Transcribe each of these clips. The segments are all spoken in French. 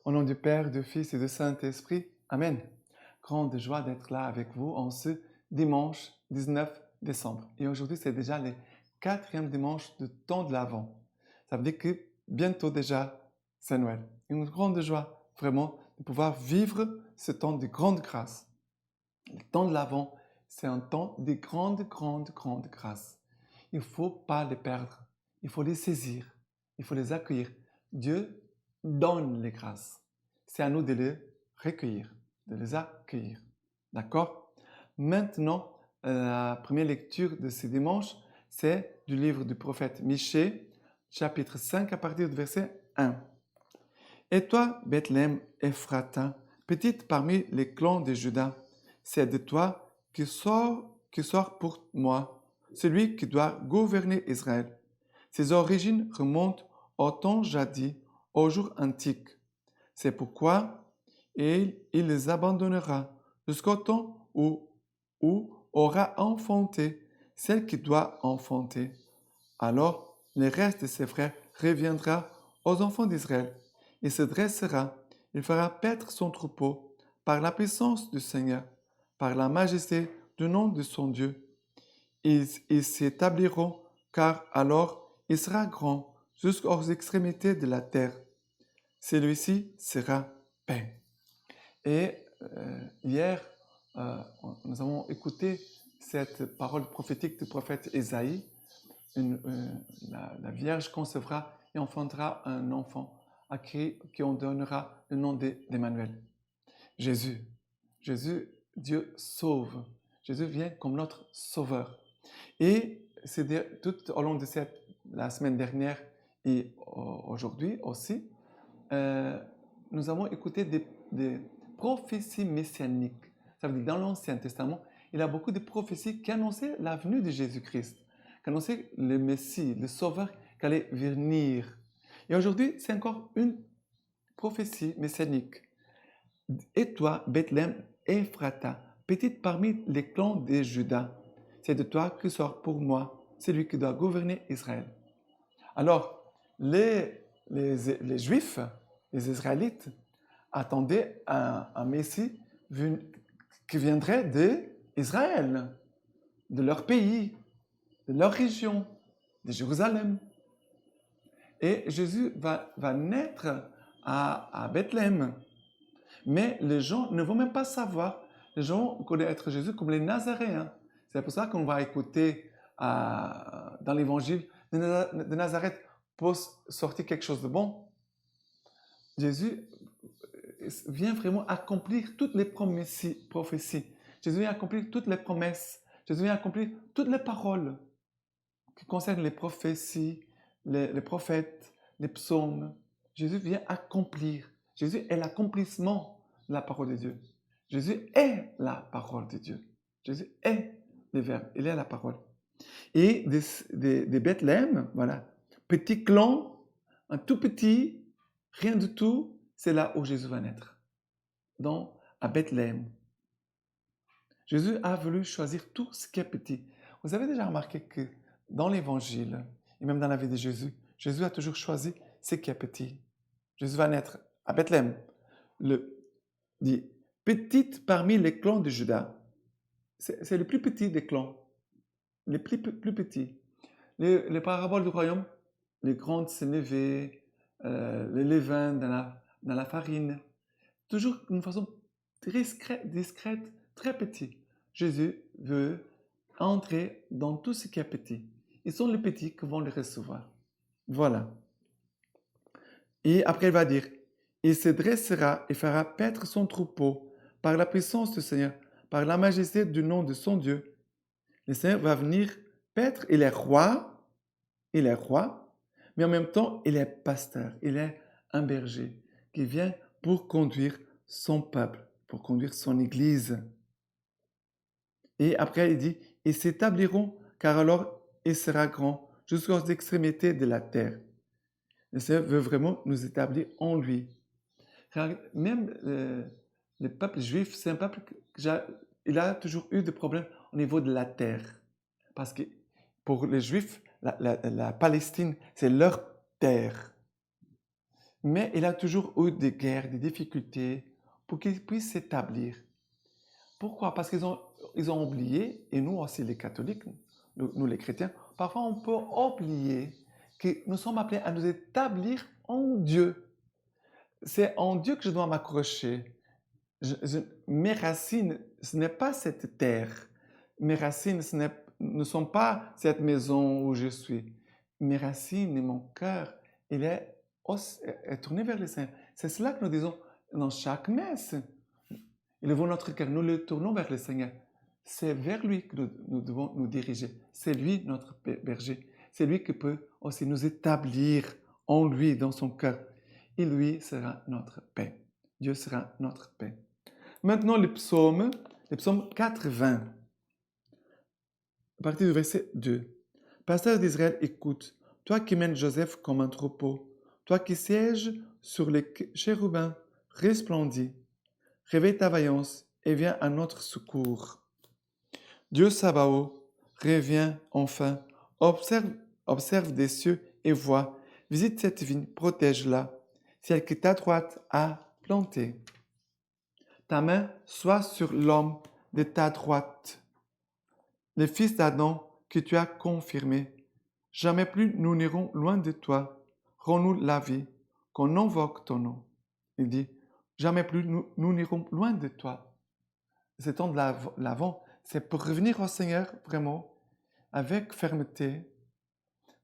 Au nom du Père, du Fils et du Saint-Esprit. Amen. Grande joie d'être là avec vous en ce dimanche 19 décembre. Et aujourd'hui, c'est déjà le quatrième dimanche du temps de l'Avent. Ça veut dire que bientôt déjà, c'est Noël. Une grande joie, vraiment, de pouvoir vivre ce temps de grande grâce. Le temps de l'Avent, c'est un temps de grande grâce. Il ne faut pas les perdre. Il faut les saisir. Il faut les accueillir. Dieu donne les grâces. C'est à nous de les recueillir, de les accueillir. D'accord? Maintenant, la première lecture de ce dimanche, c'est du livre du prophète Michée, chapitre 5, à partir du verset 1. Et toi, Bethléem Ephrata, petite parmi les clans de Juda, c'est de toi que sort pour moi celui qui doit gouverner Israël. Ses origines remontent au temps jadis, aux jours antiques. C'est pourquoi il les abandonnera jusqu'au temps où aura enfanté celle qui doit enfanter. Alors le reste de ses frères reviendra aux enfants d'Israël. Il se dressera, il fera paître son troupeau par la puissance du Seigneur, par la majesté du nom de son Dieu. Ils s'établiront, car alors il sera grand jusqu'aux extrémités de la terre. Celui-ci sera paix. Et hier, nous avons écouté cette parole prophétique du prophète Ésaïe. La Vierge concevra et enfantera un enfant à qui on donnera le nom d'Emmanuel. Jésus. Jésus, Dieu sauve. Jésus vient comme notre sauveur. Et c'est tout au long de la semaine dernière et aujourd'hui aussi, nous avons écouté des prophéties messianiques. Ça veut dire dans l'Ancien Testament, il y a beaucoup de prophéties qui annonçaient la venue de Jésus-Christ, qui annonçaient le Messie, le Sauveur qui allait venir. Et aujourd'hui, c'est encore une prophétie messianique. Et toi, Bethléem Ephrata, petite parmi les clans de Juda, c'est de toi que sort pour moi celui qui doit gouverner Israël. Alors, les Juifs, les Israélites, attendaient un Messie qui viendrait d'Israël, de leur pays, de leur région, de Jérusalem. Et Jésus va naître à Bethléem. Mais les gens ne vont même pas savoir. Les gens connaissent Jésus comme les Nazaréens. C'est pour ça qu'on va écouter dans l'évangile de Nazareth pour sortir quelque chose de bon. Jésus vient vraiment accomplir toutes les prophéties. Jésus vient accomplir toutes les promesses. Jésus vient accomplir toutes les paroles qui concernent les prophéties, les prophètes, les psaumes. Jésus vient accomplir. Jésus est l'accomplissement de la parole de Dieu. Jésus est la parole de Dieu. Jésus est le Verbe. Il est la parole. Et de Bethléem, voilà, petit clan, un tout petit, rien du tout, c'est là où Jésus va naître. Donc, à Bethléem. Jésus a voulu choisir tout ce qui est petit. Vous avez déjà remarqué que dans l'Évangile, et même dans la vie de Jésus, Jésus a toujours choisi ce qui est petit. Jésus va naître à Bethléem, dit petite parmi les clans de Juda. C'est le plus petit des clans, les plus petits. Les paraboles du royaume, les grandes s'élever, les levains dans la farine, toujours d'une façon très discrète, très petite. Jésus veut entrer dans tout ce qui est petit. Ils sont les petits qui vont le recevoir. Voilà. Et après, il va dire, il se dressera et fera paître son troupeau par la puissance du Seigneur, par la majesté du nom de son Dieu. Le Seigneur va venir paître, il est roi, mais en même temps, il est pasteur, il est un berger qui vient pour conduire son peuple, pour conduire son église. Et après, il dit, ils s'établiront, car alors il sera grand jusqu'aux extrémités de la terre. Le Seigneur veut vraiment nous établir en lui. Même le peuple juif, c'est un peuple il a toujours eu des problèmes au niveau de la terre. Parce que pour les Juifs, la Palestine, c'est leur terre. Mais il a toujours eu des guerres, des difficultés pour qu'il puisse s'établir. Pourquoi? Parce ils ont oublié, et nous aussi les catholiques, nous les chrétiens, parfois on peut oublier que nous sommes appelés à nous établir en Dieu. C'est en Dieu que je dois m'accrocher. Mes racines, ce n'est pas cette terre. Mes racines, ne sont pas cette maison où je suis. Mes racines et mon cœur, il est tourné vers le Seigneur. C'est cela que nous disons dans chaque messe. Il veut notre cœur, nous le tournons vers le Seigneur. C'est vers lui que nous devons nous diriger. C'est lui notre berger. C'est lui qui peut aussi nous établir en lui, dans son cœur. Et lui sera notre paix. Dieu sera notre paix. Maintenant, le psaume 80, à partir du verset 2. Pasteur d'Israël, écoute, toi qui mènes Joseph comme un troupeau, toi qui sièges sur les chérubins, resplendis, réveille ta vaillance et viens à notre secours. Dieu Sabaoth, reviens enfin, observe des cieux et vois, visite cette vigne, protège-la, celle que ta droite a plantée. Ta main soit sur l'homme de ta droite, les fils d'Adam que tu as confirmés. Jamais plus nous n'irons loin de toi. Rends-nous la vie, qu'on invoque ton nom. Il dit, jamais plus nous n'irons loin de toi. Ce temps de l'avant, c'est pour revenir au Seigneur vraiment avec fermeté,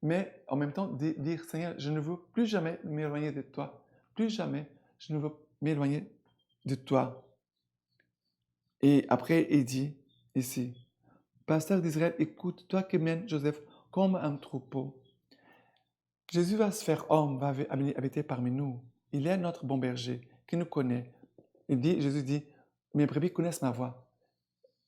mais en même temps dire, Seigneur, je ne veux plus jamais m'éloigner de toi. Plus jamais, je ne veux m'éloigner de toi. Et après, il dit ici, Pasteur d'Israël, écoute, toi qui mènes Joseph comme un troupeau. Jésus va se faire homme, va habiter parmi nous. Il est notre bon berger qui nous connaît. Jésus dit, mes brebis connaissent ma voix.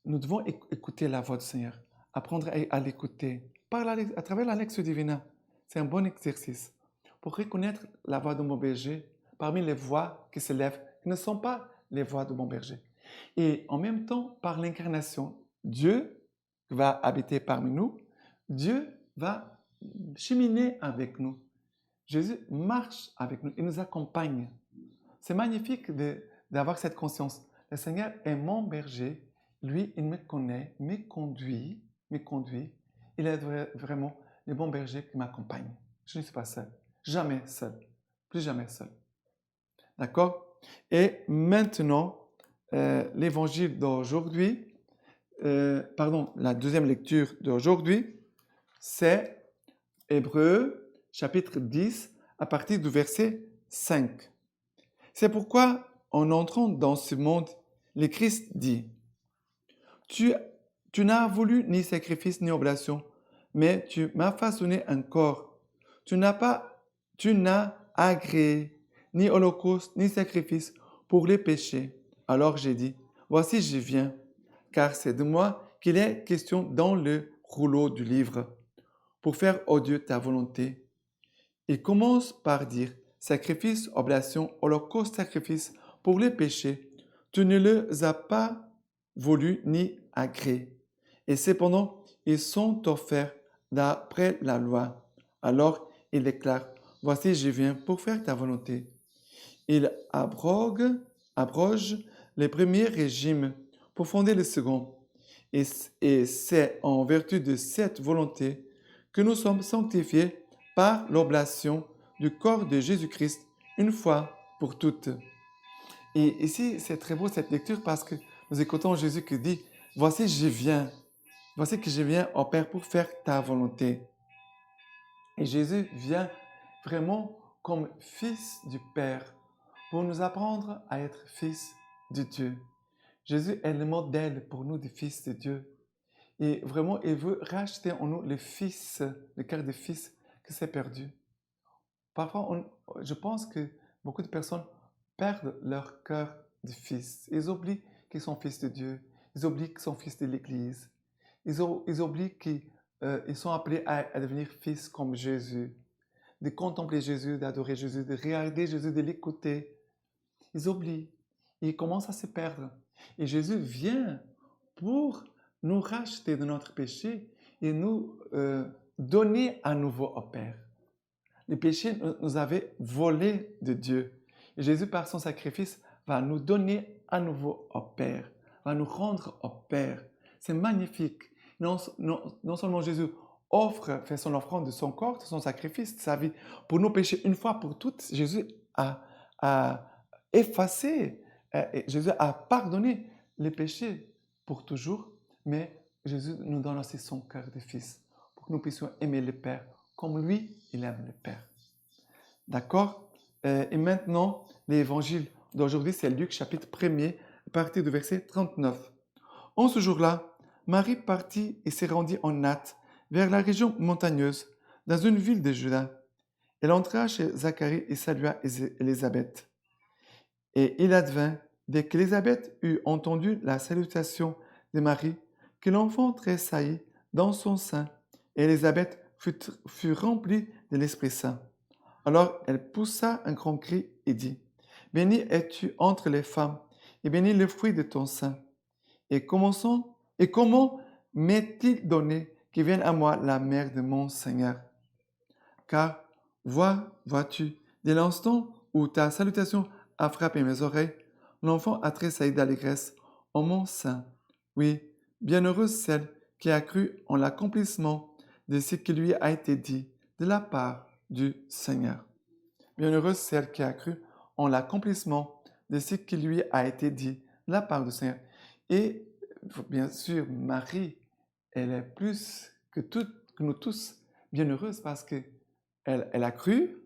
Nous devons écouter la voix du Seigneur, apprendre à l'écouter à travers la lecture divine. C'est un bon exercice pour reconnaître la voix de mon berger parmi les voix qui s'élèvent, qui ne sont pas les voix de mon berger. Et en même temps, par l'incarnation, Dieu va habiter parmi nous, Dieu va cheminer avec nous. Jésus marche avec nous, il nous accompagne. C'est magnifique d'avoir cette conscience. Le Seigneur est mon berger, lui, il me connaît, me conduit. Il est vraiment le bon berger qui m'accompagne. Je ne suis pas seul, jamais seul, plus jamais seul. D'accord? Et maintenant, l'évangile d'aujourd'hui, la deuxième lecture d'aujourd'hui, c'est Hébreux chapitre 10 à partir du verset 5. C'est pourquoi, en entrant dans ce monde, le Christ dit, tu n'as voulu ni sacrifice ni oblation, mais tu m'as façonné un corps. Tu n'as agréé ni holocauste ni sacrifice pour les péchés. Alors j'ai dit, voici je viens, car c'est de moi qu'il est question dans le rouleau du livre, pour faire, ô Dieu, ta volonté. Il commence par dire, sacrifice, oblation, holocauste, sacrifice pour les péchés, tu ne les as pas voulu ni agréés. Et cependant, ils sont offerts d'après la loi. Alors il déclare, voici je viens pour faire ta volonté. Il abroge les premiers régimes pour fonder le second. Et c'est en vertu de cette volonté que nous sommes sanctifiés par l'oblation du corps de Jésus-Christ une fois pour toutes. Et ici, c'est très beau cette lecture parce que nous écoutons Jésus qui dit, voici que je viens, ô Père, pour faire ta volonté. Et Jésus vient vraiment comme fils du Père pour nous apprendre à être fils de Dieu. Jésus est le modèle pour nous des fils de Dieu. Et vraiment, il veut racheter en nous le cœur de fils qui s'est perdu. Parfois, je pense que beaucoup de personnes perdent leur cœur de fils. Ils oublient qu'ils sont fils de Dieu. Ils oublient qu'ils sont fils de l'Église. Ils oublient qu'ils sont appelés à devenir fils comme Jésus. De contempler Jésus, d'adorer Jésus, de regarder Jésus, de l'écouter. Ils oublient. Ils commencent à se perdre. Et Jésus vient pour nous racheter de notre péché et nous donner à nouveau au Père. Les péchés nous avaient volé de Dieu. Et Jésus, par son sacrifice, va nous donner à nouveau au Père, va nous rendre au Père. C'est magnifique. Non seulement Jésus fait son offrande de son corps, de son sacrifice, de sa vie, pour nos péchés une fois pour toutes. Jésus a effacé, Jésus a pardonné les péchés pour toujours, mais Jésus nous donne aussi son cœur de fils pour que nous puissions aimer le Père comme lui, il aime le Père. D'accord? Et maintenant, l'évangile d'aujourd'hui, c'est Luc chapitre 1er, à partir du verset 39. En ce jour-là, Marie partit et se rendit en hâte vers la région montagneuse, dans une ville de Juda. Elle entra chez Zacharie et salua Élisabeth. Et il advint, dès qu'Élisabeth eut entendu la salutation de Marie, que l'enfant tressaillit dans son sein, et Élisabeth fut remplie de l'Esprit Saint. Alors elle poussa un grand cri et dit, « Béni es-tu entre les femmes, et béni le fruit de ton sein. Et comment m'est-il donné que vienne à moi la mère de mon Seigneur? Car, vois-tu, dès l'instant où ta salutation a frappé mes oreilles, l'enfant a tressailli d'allégresse en mon sein. Oui, bienheureuse celle qui a cru en l'accomplissement de ce qui lui a été dit de la part du Seigneur. Bienheureuse celle qui a cru en l'accomplissement de ce qui lui a été dit de la part du Seigneur. Et bien sûr, Marie, elle est plus que nous tous bienheureuse parce que elle a cru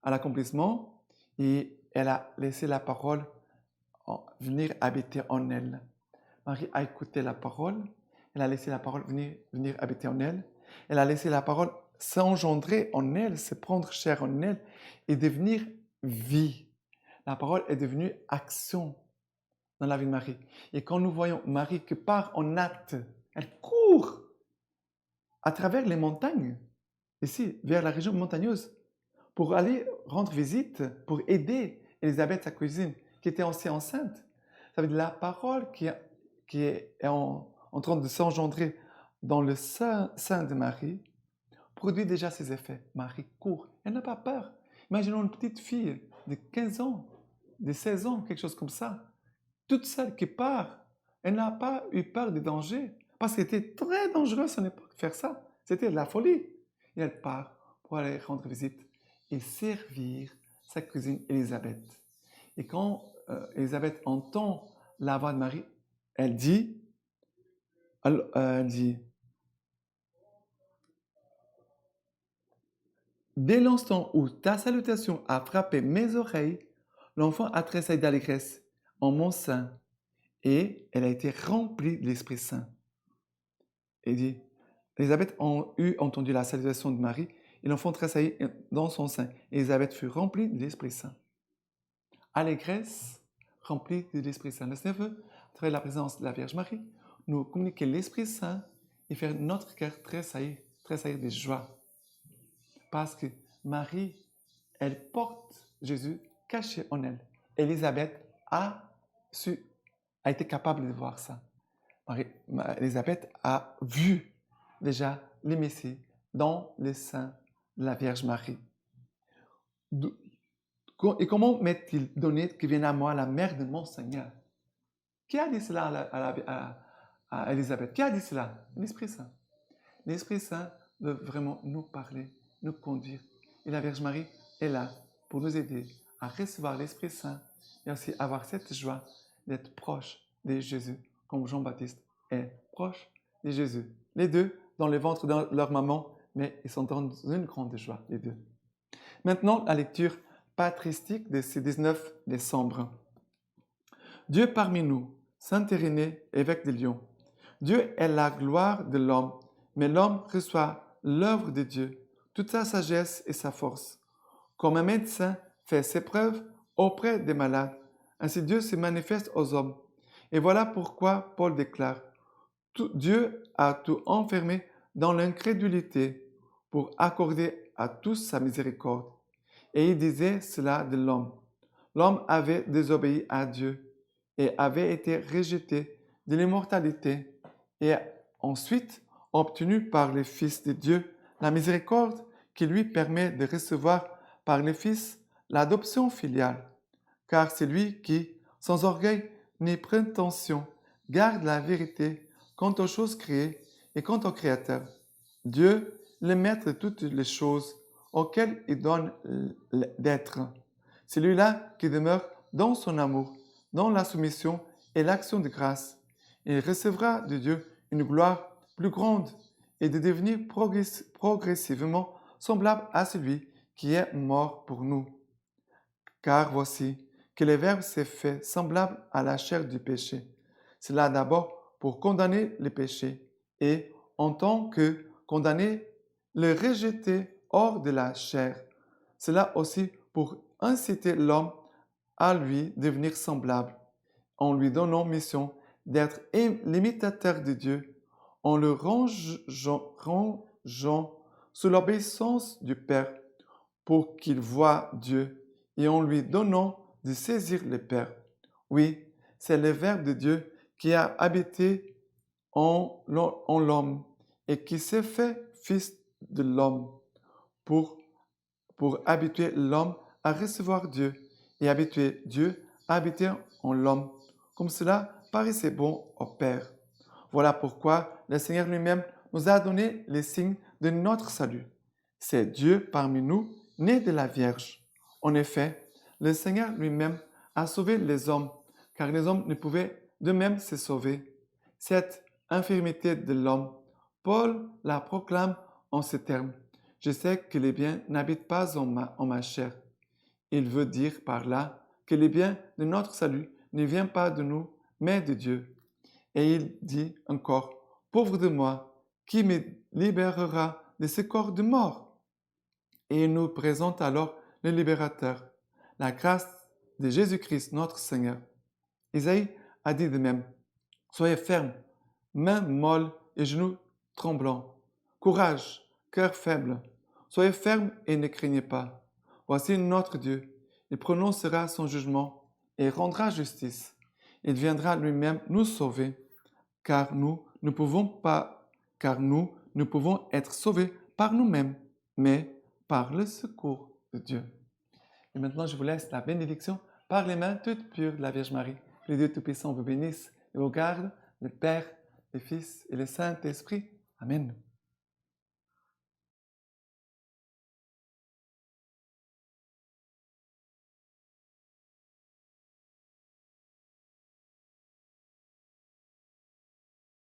à l'accomplissement et elle a laissé la parole venir habiter en elle. Marie a écouté la parole, elle a laissé la parole venir habiter en elle, elle a laissé la parole s'engendrer en elle, se prendre chair en elle et devenir vie. La parole est devenue action dans la vie de Marie. Et quand nous voyons Marie qui part en acte, elle court à travers les montagnes, ici, vers la région montagneuse, pour aller rendre visite, pour aider Élisabeth, sa cousine, qui était aussi enceinte. Ça veut dire la parole qui est en train de s'engendrer dans le sein de Marie produit déjà ses effets. Marie court, elle n'a pas peur. Imaginons une petite fille de 15 ans, de 16 ans, quelque chose comme ça, toute seule qui part. Elle n'a pas eu peur du danger, parce que c'était très dangereux à son époque de faire ça. C'était de la folie. Et elle part pour aller rendre visite et servir sa cousine Élisabeth. Et quand Élisabeth entend la voix de Marie, elle dit, dès l'instant où ta salutation a frappé mes oreilles, l'enfant a tressailli d'allégresse en mon sein et elle a été remplie de l'Esprit Saint. Et dit, Élisabeth a eu entendu la salutation de Marie et l'enfant tressaillit dans son sein. Et Élisabeth fut remplie de l'Esprit Saint. Allégresse remplie de l'Esprit Saint. Le Seigneur veut, à travers la présence de la Vierge Marie, nous communiquer l'Esprit Saint et faire notre cœur tressaillir de joie. Parce que Marie, elle porte Jésus caché en elle. Élisabeth a été capable de voir ça. Élisabeth a vu déjà le Messie dans le sein de la Vierge Marie. Et comment m'est-il donné que vienne à moi la mère de mon Seigneur? Qui a dit cela à Élisabeth? Qui a dit cela? L'Esprit Saint. L'Esprit Saint veut vraiment nous parler, nous conduire. Et la Vierge Marie est là pour nous aider à recevoir l'Esprit Saint et aussi avoir cette joie d'être proche de Jésus, comme Jean-Baptiste est proche de Jésus. Les deux dans le ventre de leur maman, mais ils sont dans une grande joie, les deux. Maintenant, la lecture patristique de ce 19 décembre. Dieu parmi nous, Saint Irénée, évêque de Lyon. Dieu est la gloire de l'homme, mais l'homme reçoit l'œuvre de Dieu, toute sa sagesse et sa force. Comme un médecin fait ses preuves auprès des malades, ainsi Dieu se manifeste aux hommes. Et voilà pourquoi Paul déclare, Dieu a tout enfermé dans l'incrédulité pour accorder à tous sa miséricorde. Et il disait cela de l'homme. L'homme avait désobéi à Dieu et avait été rejeté de l'immortalité et ensuite obtenu par le Fils de Dieu la miséricorde qui lui permet de recevoir par le Fils l'adoption filiale, car c'est lui qui, sans orgueil ni prétention, garde la vérité quant aux choses créées et quant au Créateur. Dieu, le maître de toutes les choses, auquel il donne d'être. C'est lui-là qui demeure dans son amour, dans la soumission et l'action de grâce. Il recevra de Dieu une gloire plus grande et de devenir progressivement semblable à celui qui est mort pour nous. Car voici que le Verbe s'est fait semblable à la chair du péché. C'est là d'abord pour condamner le péché et, en tant que condamné, le rejeter hors de la chair. C'est là aussi pour inciter l'homme à lui devenir semblable, en lui donnant mission d'être l'imitateur de Dieu, en le rangeant sous l'obéissance du Père pour qu'il voie Dieu et en lui donnant de saisir le Père. Oui, c'est le Verbe de Dieu qui a habité en l'homme et qui s'est fait fils de l'homme pour habituer l'homme à recevoir Dieu et habituer Dieu à habiter en l'homme, comme cela paraissait bon au Père. Voilà pourquoi le Seigneur lui-même nous a donné les signes de notre salut. C'est Dieu parmi nous, né de la Vierge. En effet, le Seigneur lui-même a sauvé les hommes, car les hommes ne pouvaient d'eux-mêmes se sauver. Cette infirmité de l'homme, Paul la proclame en ces termes. Je sais que les biens n'habitent pas en ma chair. Il veut dire par là que les biens de notre salut ne viennent pas de nous, mais de Dieu. Et il dit encore, pauvre de moi, qui me libérera de ce corps de mort? Et il nous présente alors le libérateur, la grâce de Jésus-Christ notre Seigneur. Isaïe a dit de même, soyez fermes, mains molles et genoux tremblants. Courage, cœur faible, soyez fermes et ne craignez pas. Voici notre Dieu, il prononcera son jugement et rendra justice. Il viendra lui-même nous sauver, car nous ne pouvons être sauvés par nous-mêmes, mais par le secours de Dieu. Et maintenant, je vous laisse la bénédiction par les mains toutes pures de la Vierge Marie. Que le Dieu Tout-Puissant vous bénisse et vous garde, le Père, le Fils et le Saint-Esprit. Amen.